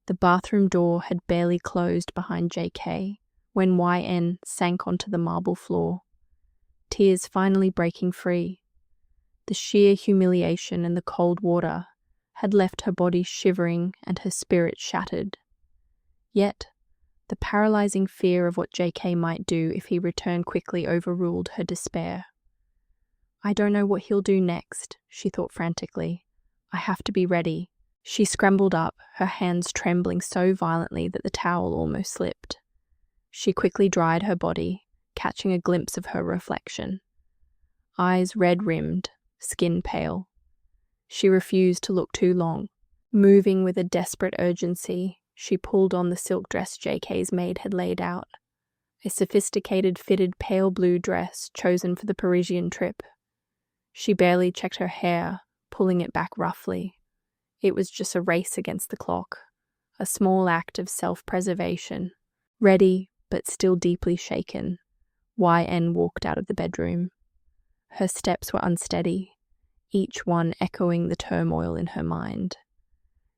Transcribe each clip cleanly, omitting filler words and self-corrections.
The bathroom door had barely closed behind JK when YN sank onto the marble floor, tears finally breaking free. The sheer humiliation and the cold water had left her body shivering and her spirit shattered. Yet, the paralyzing fear of what JK might do if he returned quickly overruled her despair. I don't know what he'll do next, she thought frantically. I have to be ready. She scrambled up, her hands trembling so violently that the towel almost slipped. She quickly dried her body, catching a glimpse of her reflection. Eyes red-rimmed, skin pale. She refused to look too long. Moving with a desperate urgency, she pulled on the silk dress JK's maid had laid out, a sophisticated fitted pale blue dress chosen for the Parisian trip. She barely checked her hair, pulling it back roughly. It was just a race against the clock, a small act of self-preservation. Ready, but still deeply shaken, YN walked out of the bedroom. Her steps were unsteady, each one echoing the turmoil in her mind.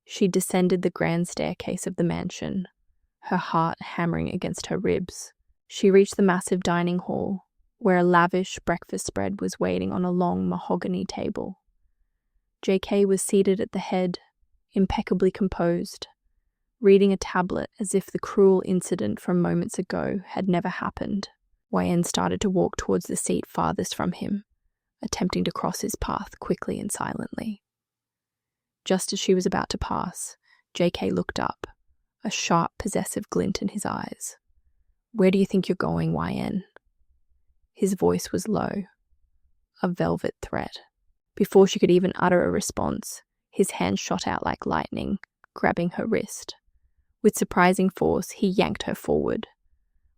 She descended the grand staircase of the mansion, her heart hammering against her ribs. She reached the massive dining hall, where a lavish breakfast spread was waiting on a long mahogany table. JK was seated at the head, impeccably composed, reading a tablet as if the cruel incident from moments ago had never happened. YN started to walk towards the seat farthest from him, attempting to cross his path quickly and silently. Just as she was about to pass, JK looked up, a sharp, possessive glint in his eyes. Where do you think you're going, YN? His voice was low, a velvet threat. Before she could even utter a response, his hand shot out like lightning, grabbing her wrist. With surprising force, he yanked her forward.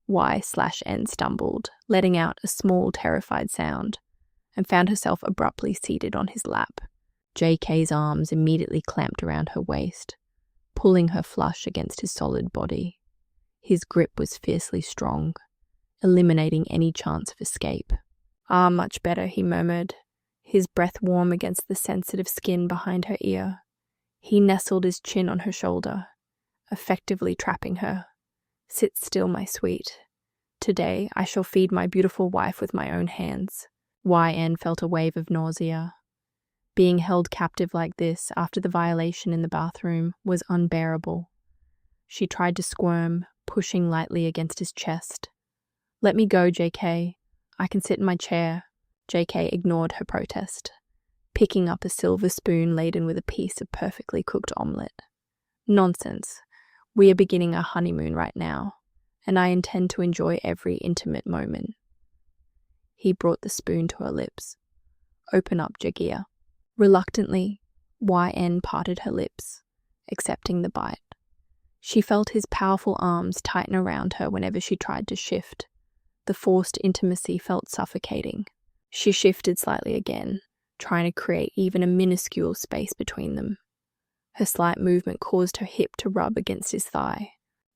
Y/N stumbled, letting out a small, terrified sound, and found herself abruptly seated on his lap. JK's arms immediately clamped around her waist, pulling her flush against his solid body. His grip was fiercely strong, eliminating any chance of escape. Ah, much better, he murmured, his breath warm against the sensitive skin behind her ear. He nestled his chin on her shoulder, effectively trapping her. Sit still, my sweet. Today I shall feed my beautiful wife with my own hands. YN felt a wave of nausea. Being held captive like this after the violation in the bathroom was unbearable. She tried to squirm, pushing lightly against his chest. Let me go, JK. I can sit in my chair. JK ignored her protest, picking up a silver spoon laden with a piece of perfectly cooked omelette. Nonsense. We are beginning our honeymoon right now, and I intend to enjoy every intimate moment. He brought the spoon to her lips. Open up, Jagia. Reluctantly, YN parted her lips, accepting the bite. She felt his powerful arms tighten around her whenever she tried to shift. The forced intimacy felt suffocating. She shifted slightly again, trying to create even a minuscule space between them. Her slight movement caused her hip to rub against his thigh.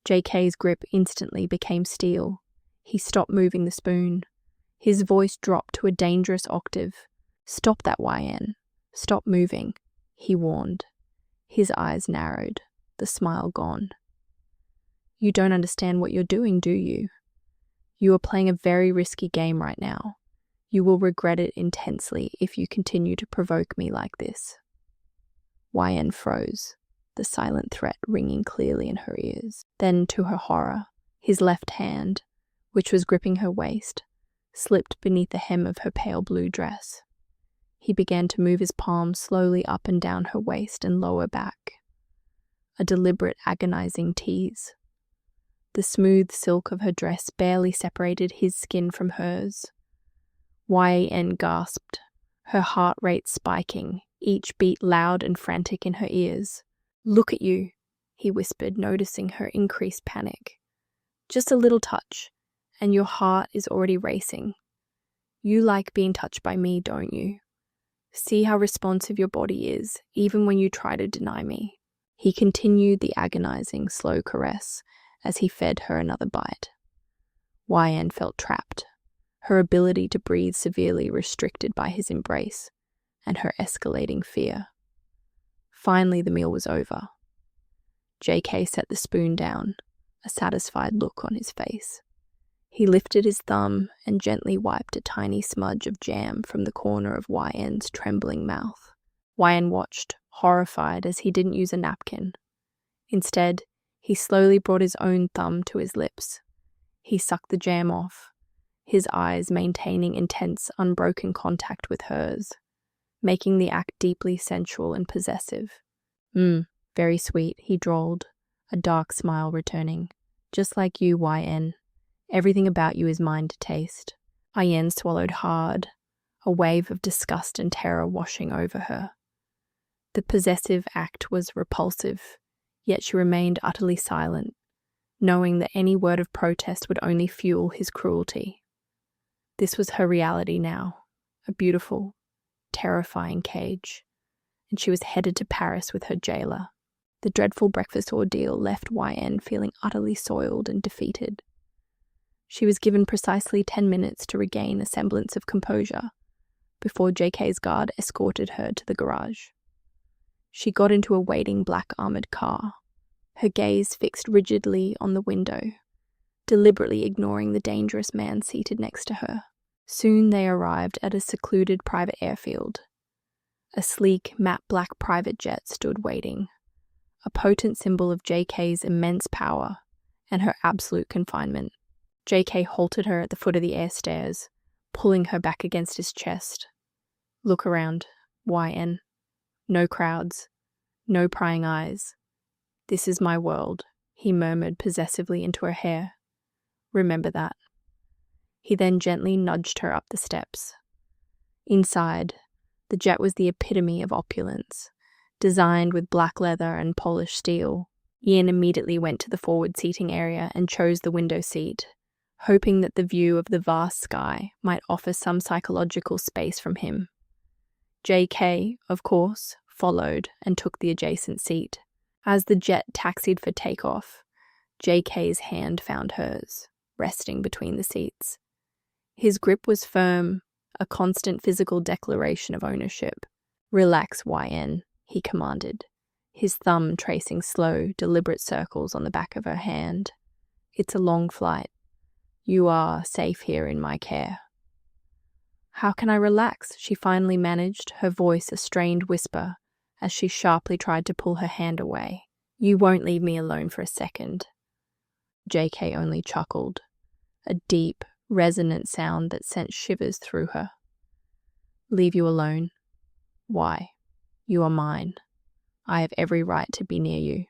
JK's grip instantly became steel. He stopped moving the spoon. His voice dropped to a dangerous octave. Stop that, YN. Stop moving, he warned. His eyes narrowed, the smile gone. You don't understand what you're doing, do you? You are playing a very risky game right now. You will regret it intensely if you continue to provoke me like this. YN froze, the silent threat ringing clearly in her ears. Then, to her horror, his left hand, which was gripping her waist, slipped beneath the hem of her pale blue dress. He began to move his palms slowly up and down her waist and lower back. A deliberate, agonizing tease. The smooth silk of her dress barely separated his skin from hers. YN gasped, her heart rate spiking, each beat loud and frantic in her ears. Look at you, he whispered, noticing her increased panic. Just a little touch, and your heart is already racing. You like being touched by me, don't you? See how responsive your body is, even when you try to deny me. He continued the agonizing, slow caress as he fed her another bite. YN felt trapped, her ability to breathe severely restricted by his embrace and her escalating fear. Finally, the meal was over. JK set the spoon down, a satisfied look on his face. He lifted his thumb and gently wiped a tiny smudge of jam from the corner of YN's trembling mouth. YN watched, horrified, as he didn't use a napkin. Instead, he slowly brought his own thumb to his lips. He sucked the jam off, his eyes maintaining intense, unbroken contact with hers, making the act deeply sensual and possessive. Very sweet, he drawled, a dark smile returning. Just like you, YN. Everything about you is mine to taste. YN swallowed hard, a wave of disgust and terror washing over her. The possessive act was repulsive, yet she remained utterly silent, knowing that any word of protest would only fuel his cruelty. This was her reality now, a beautiful, terrifying cage, and she was headed to Paris with her jailer. The dreadful breakfast ordeal left YN feeling utterly soiled and defeated. She was given precisely 10 minutes to regain a semblance of composure before JK's guard escorted her to the garage. She got into a waiting black armored car, her gaze fixed rigidly on the window, deliberately ignoring the dangerous man seated next to her. Soon they arrived at a secluded private airfield. A sleek, matte black private jet stood waiting, a potent symbol of JK's immense power and her absolute confinement. JK halted her at the foot of the air stairs, pulling her back against his chest. Look around, YN. No crowds, no prying eyes. This is my world, he murmured possessively into her hair. Remember that. He then gently nudged her up the steps. Inside, the jet was the epitome of opulence, designed with black leather and polished steel. Ian immediately went to the forward seating area and chose the window seat, hoping that the view of the vast sky might offer some psychological space from him. JK, of course, followed and took the adjacent seat. As the jet taxied for takeoff, JK's hand found hers, resting between the seats. His grip was firm, a constant physical declaration of ownership. Relax, YN, he commanded, his thumb tracing slow, deliberate circles on the back of her hand. It's a long flight. You are safe here in my care. How can I relax? She finally managed, her voice a strained whisper, as she sharply tried to pull her hand away. You won't leave me alone for a second. JK only chuckled, a deep, resonant sound that sent shivers through her. Leave you alone? Why? You are mine. I have every right to be near you.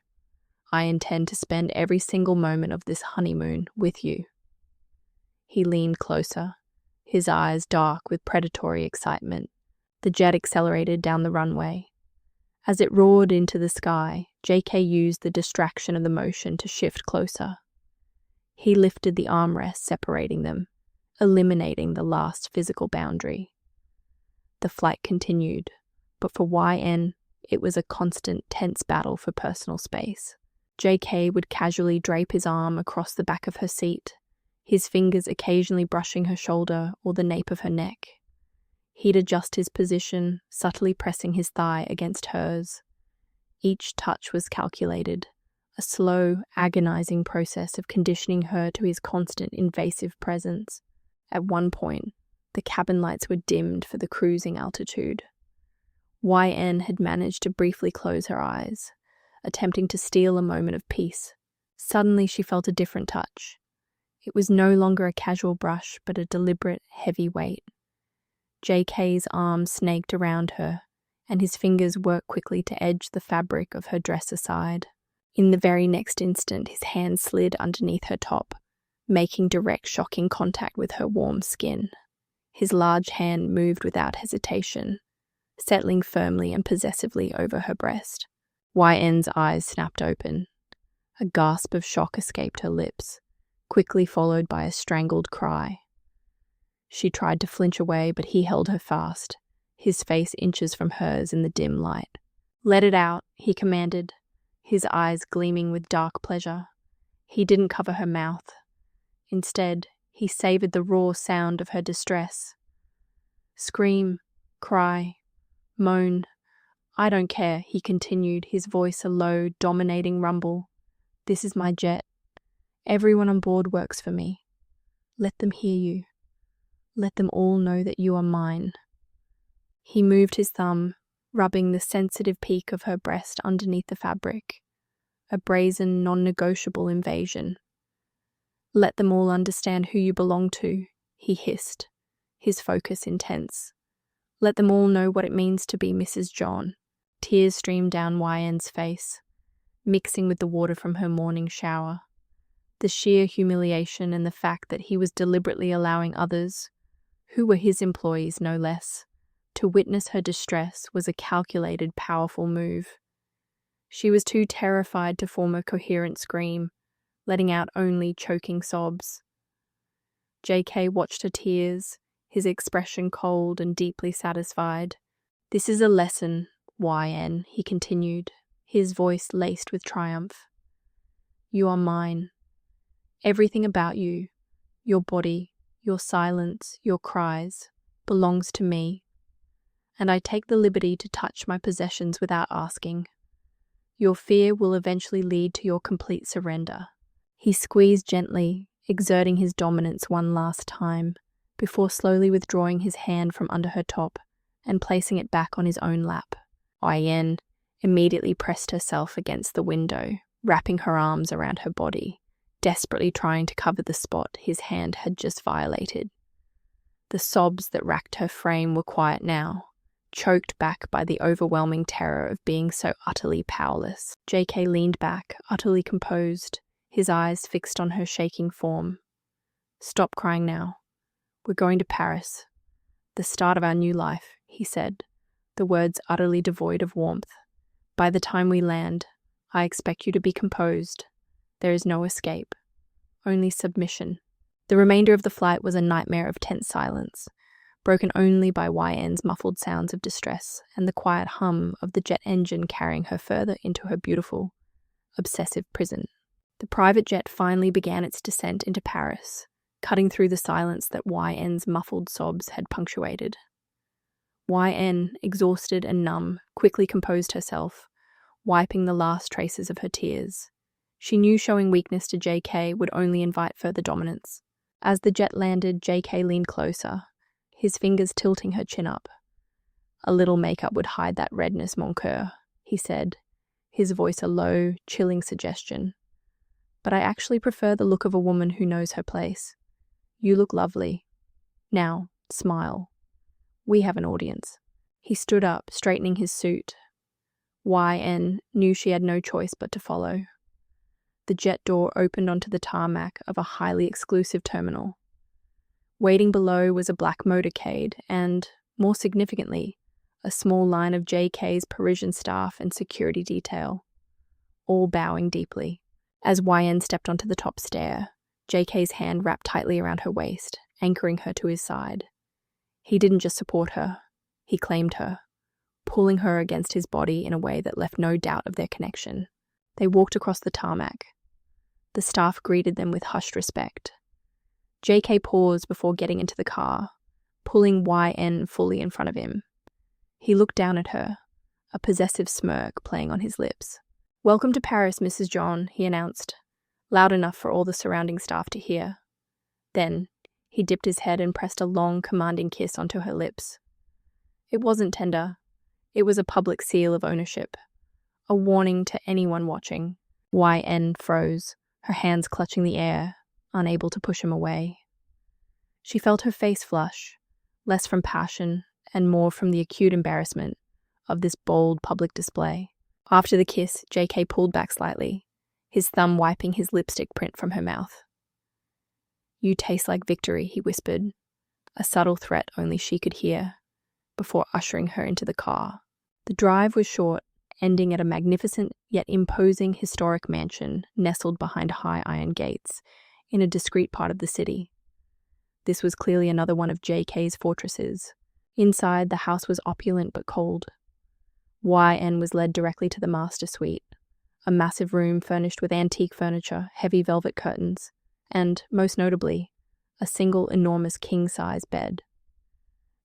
I intend to spend every single moment of this honeymoon with you. He leaned closer, his eyes dark with predatory excitement. The jet accelerated down the runway. As it roared into the sky, JK used the distraction of the motion to shift closer. He lifted the armrest separating them, eliminating the last physical boundary. The flight continued, but for YN, it was a constant, tense battle for personal space. JK would casually drape his arm across the back of her seat, his fingers occasionally brushing her shoulder or the nape of her neck. He'd adjust his position, subtly pressing his thigh against hers. Each touch was calculated, a slow, agonizing process of conditioning her to his constant, invasive presence. At one point, the cabin lights were dimmed for the cruising altitude. YN had managed to briefly close her eyes, attempting to steal a moment of peace. Suddenly she felt a different touch. It was no longer a casual brush, but a deliberate, heavy weight. JK's arm snaked around her, and his fingers worked quickly to edge the fabric of her dress aside. In the very next instant, his hand slid underneath her top, making direct, shocking contact with her warm skin. His large hand moved without hesitation, settling firmly and possessively over her breast. YN's eyes snapped open. A gasp of shock escaped her lips, quickly followed by a strangled cry. She tried to flinch away, but he held her fast, his face inches from hers in the dim light. Let it out, he commanded, his eyes gleaming with dark pleasure. He didn't cover her mouth. Instead, he savored the raw sound of her distress. Scream, cry, moan, I don't care, he continued, his voice a low, dominating rumble. This is my jet. Everyone on board works for me. Let them hear you. Let them all know that you are mine. He moved his thumb, rubbing the sensitive peak of her breast underneath the fabric. A brazen, non-negotiable invasion. Let them all understand who you belong to, he hissed, his focus intense. Let them all know what it means to be Mrs. John. Tears streamed down YN's face, mixing with the water from her morning shower. The sheer humiliation and the fact that he was deliberately allowing others, who were his employees no less, to witness her distress was a calculated, powerful move. She was too terrified to form a coherent scream, letting out only choking sobs. JK watched her tears, his expression cold and deeply satisfied. This is a lesson, YN, he continued, his voice laced with triumph. You are mine. Everything about you, your body, your silence, your cries, belongs to me. And I take the liberty to touch my possessions without asking. Your fear will eventually lead to your complete surrender. He squeezed gently, exerting his dominance one last time, before slowly withdrawing his hand from under her top and placing it back on his own lap. YN immediately pressed herself against the window, wrapping her arms around her body, desperately trying to cover the spot his hand had just violated. The sobs that racked her frame were quiet now, choked back by the overwhelming terror of being so utterly powerless. JK leaned back, utterly composed, his eyes fixed on her shaking form. Stop crying now. We're going to Paris. The start of our new life, he said, the words utterly devoid of warmth. By the time we land, I expect you to be composed. There is no escape, only submission. The remainder of the flight was a nightmare of tense silence, broken only by YN's muffled sounds of distress and the quiet hum of the jet engine carrying her further into her beautiful, obsessive prison. The private jet finally began its descent into Paris, cutting through the silence that YN's muffled sobs had punctuated. YN, exhausted and numb, quickly composed herself, wiping the last traces of her tears. She knew showing weakness to JK would only invite further dominance. As the jet landed, JK leaned closer, his fingers tilting her chin up. A little makeup would hide that redness, mon coeur, he said, his voice a low, chilling suggestion. But I actually prefer the look of a woman who knows her place. You look lovely. Now, smile. We have an audience. He stood up, straightening his suit. YN knew she had no choice but to follow. The jet door opened onto the tarmac of a highly exclusive terminal. Waiting below was a black motorcade and, more significantly, a small line of JK's Parisian staff and security detail, all bowing deeply. As YN stepped onto the top stair, JK's hand wrapped tightly around her waist, anchoring her to his side. He didn't just support her, he claimed her, pulling her against his body in a way that left no doubt of their connection. They walked across the tarmac. The staff greeted them with hushed respect. JK paused before getting into the car, pulling YN fully in front of him. He looked down at her, a possessive smirk playing on his lips. Welcome to Paris, Mrs. John, he announced, loud enough for all the surrounding staff to hear. Then, he dipped his head and pressed a long, commanding kiss onto her lips. It wasn't tender. It was a public seal of ownership, a warning to anyone watching. YN froze, her hands clutching the air, unable to push him away. She felt her face flush, less from passion and more from the acute embarrassment of this bold public display. After the kiss, JK pulled back slightly, his thumb wiping his lipstick print from her mouth. You taste like victory, he whispered, a subtle threat only she could hear, before ushering her into the car. The drive was short, ending at a magnificent yet imposing historic mansion nestled behind high iron gates in a discreet part of the city. This was clearly another one of JK's fortresses. Inside, the house was opulent but cold. YN was led directly to the master suite, a massive room furnished with antique furniture, heavy velvet curtains, and, most notably, a single enormous king-size bed.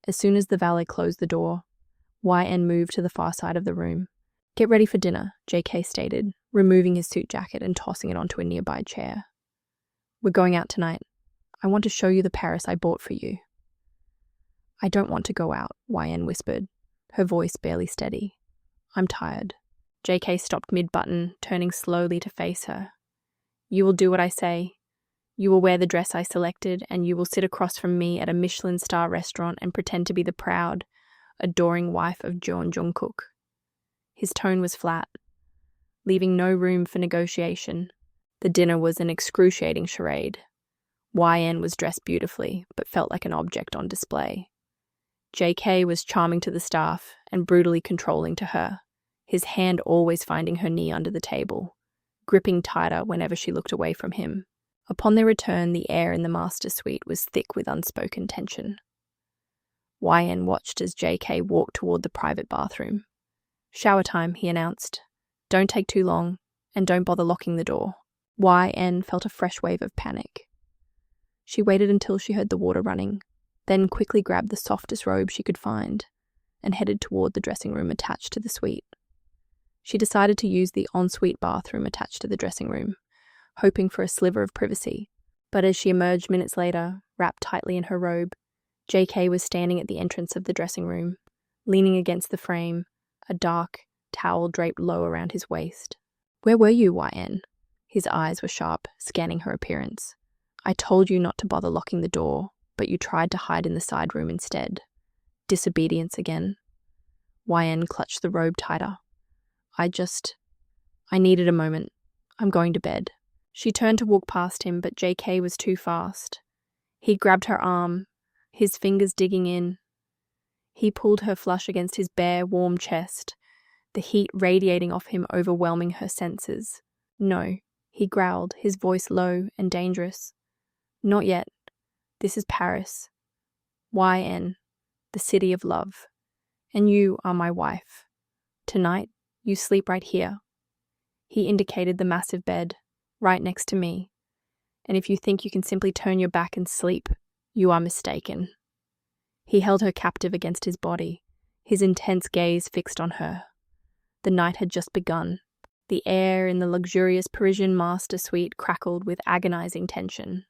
As soon as the valet closed the door, YN moved to the far side of the room. Get ready for dinner, JK stated, removing his suit jacket and tossing it onto a nearby chair. We're going out tonight. I want to show you the Paris I bought for you. I don't want to go out, YN whispered, her voice barely steady. I'm tired. JK stopped mid-button, turning slowly to face her. You will do what I say. You will wear the dress I selected, and you will sit across from me at a Michelin star restaurant and pretend to be the proud, adoring wife of Jeon Jungkook. His tone was flat, leaving no room for negotiation. The dinner was an excruciating charade. YN was dressed beautifully, but felt like an object on display. JK was charming to the staff and brutally controlling to her, his hand always finding her knee under the table, gripping tighter whenever she looked away from him. Upon their return, the air in the master suite was thick with unspoken tension. YN watched as JK walked toward the private bathroom. Shower time, he announced. Don't take too long, and don't bother locking the door. YN felt a fresh wave of panic. She waited until she heard the water running, then quickly grabbed the softest robe she could find and headed toward the dressing room attached to the suite. She decided to use the ensuite bathroom attached to the dressing room, hoping for a sliver of privacy. But as she emerged minutes later, wrapped tightly in her robe, JK was standing at the entrance of the dressing room, leaning against the frame, a dark towel draped low around his waist. Where were you, YN? His eyes were sharp, scanning her appearance. I told you not to bother locking the door, but you tried to hide in the side room instead. Disobedience again. YN clutched the robe tighter. I needed a moment. I'm going to bed. She turned to walk past him, but JK was too fast. He grabbed her arm, his fingers digging in. He pulled her flush against his bare, warm chest, the heat radiating off him, overwhelming her senses. No, he growled, his voice low and dangerous. Not yet. This is Paris. YN, the city of love. And you are my wife. Tonight, you sleep right here. He indicated the massive bed, right next to me. And if you think you can simply turn your back and sleep, you are mistaken. He held her captive against his body, his intense gaze fixed on her. The night had just begun. The air in the luxurious Parisian master suite crackled with agonizing tension.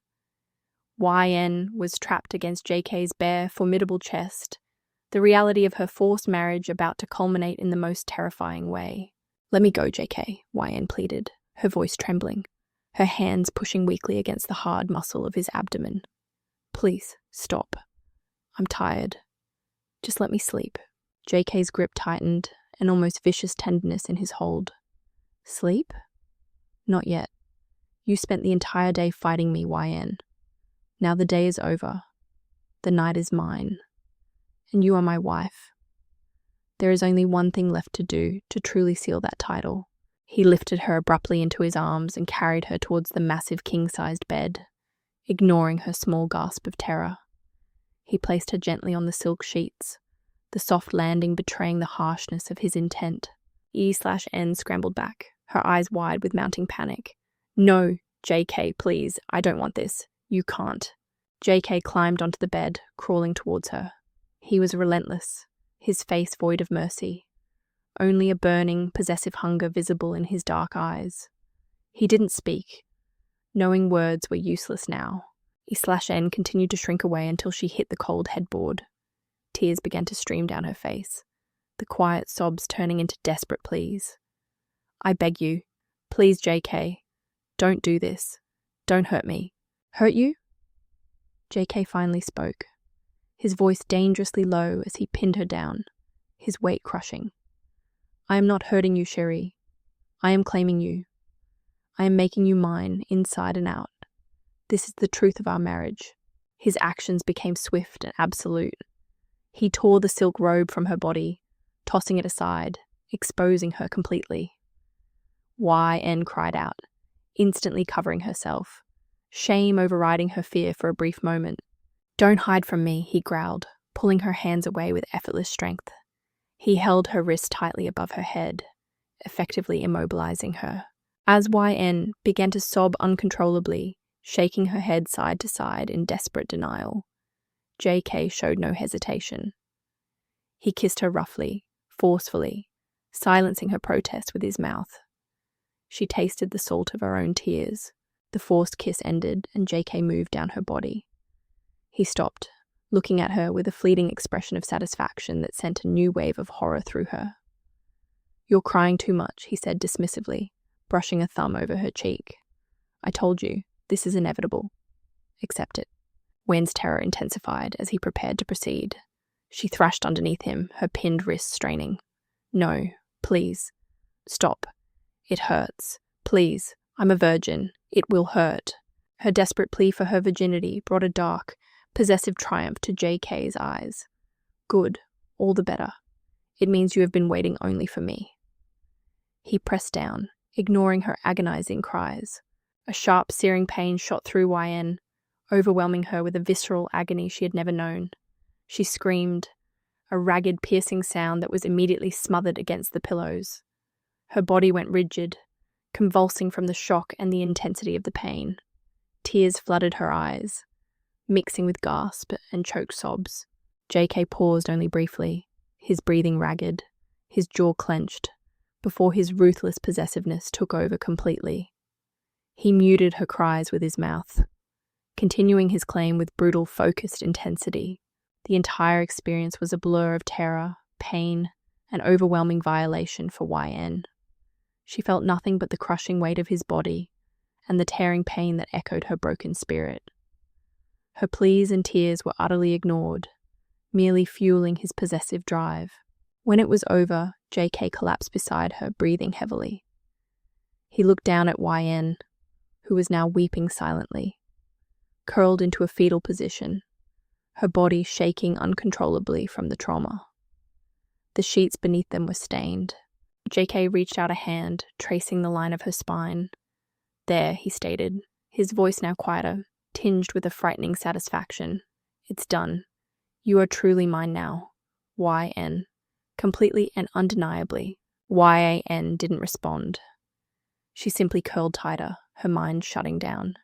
YN was trapped against JK's bare, formidable chest, the reality of her forced marriage about to culminate in the most terrifying way. Let me go, JK, YN pleaded, her voice trembling, her hands pushing weakly against the hard muscle of his abdomen. Please, stop. I'm tired. Just let me sleep. JK's grip tightened, an almost vicious tenderness in his hold. Sleep? Not yet. You spent the entire day fighting me, YN. Now the day is over. The night is mine. And you are my wife. There is only one thing left to do to truly seal that title. He lifted her abruptly into his arms and carried her towards the massive king-sized bed, ignoring her small gasp of terror. He placed her gently on the silk sheets, the soft landing betraying the harshness of his intent. E/N scrambled back, her eyes wide with mounting panic. No, JK, please, I don't want this. You can't. JK climbed onto the bed, crawling towards her. He was relentless, his face void of mercy. Only a burning, possessive hunger visible in his dark eyes. He didn't speak. Knowing words were useless now. E/N continued to shrink away until she hit the cold headboard. Tears began to stream down her face, the quiet sobs turning into desperate pleas. I beg you, please, JK, don't do this. Don't hurt me. Hurt you? JK finally spoke, his voice dangerously low as he pinned her down, his weight crushing. I am not hurting you, Cherie. I am claiming you. I am making you mine, inside and out. This is the truth of our marriage. His actions became swift and absolute. He tore the silk robe from her body, tossing it aside, exposing her completely. YN cried out, instantly covering herself, shame overriding her fear for a brief moment. Don't hide from me, he growled, pulling her hands away with effortless strength. He held her wrist tightly above her head, effectively immobilizing her. As YN began to sob uncontrollably, shaking her head side to side in desperate denial, JK showed no hesitation. He kissed her roughly, forcefully, silencing her protest with his mouth. She tasted the salt of her own tears. The forced kiss ended, and JK moved down her body. He stopped, looking at her with a fleeting expression of satisfaction that sent a new wave of horror through her. "You're crying too much," he said dismissively, brushing a thumb over her cheek. "I told you, this is inevitable. Accept it." Wen's terror intensified as he prepared to proceed. She thrashed underneath him, her pinned wrists straining. "No, please. Stop. It hurts. Please. I'm a virgin. It will hurt." Her desperate plea for her virginity brought a dark, possessive triumph to JK's eyes. "Good. All the better. It means you have been waiting only for me." He pressed down, ignoring her agonizing cries. A sharp, searing pain shot through YN, overwhelming her with a visceral agony she had never known. She screamed, a ragged, piercing sound that was immediately smothered against the pillows. Her body went rigid, convulsing from the shock and the intensity of the pain. Tears flooded her eyes, mixing with gasps and choked sobs. JK paused only briefly, his breathing ragged, his jaw clenched, before his ruthless possessiveness took over completely. He muted her cries with his mouth, continuing his claim with brutal, focused intensity. The entire experience was a blur of terror, pain, and overwhelming violation for YN. She felt nothing but the crushing weight of his body and the tearing pain that echoed her broken spirit. Her pleas and tears were utterly ignored, merely fueling his possessive drive. When it was over, JK collapsed beside her, breathing heavily. He looked down at YN, who was now weeping silently, curled into a fetal position, her body shaking uncontrollably from the trauma. The sheets beneath them were stained. JK reached out a hand, tracing the line of her spine. "There," he stated, his voice now quieter, tinged with a frightening satisfaction. "It's done. You are truly mine now. YN." Completely and undeniably, YAN didn't respond. She simply curled tighter, her mind shutting down.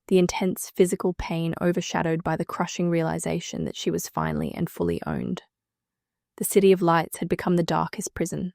The intense physical pain overshadowed by the crushing realization that she was finally and fully owned. The City of Lights had become the darkest prison,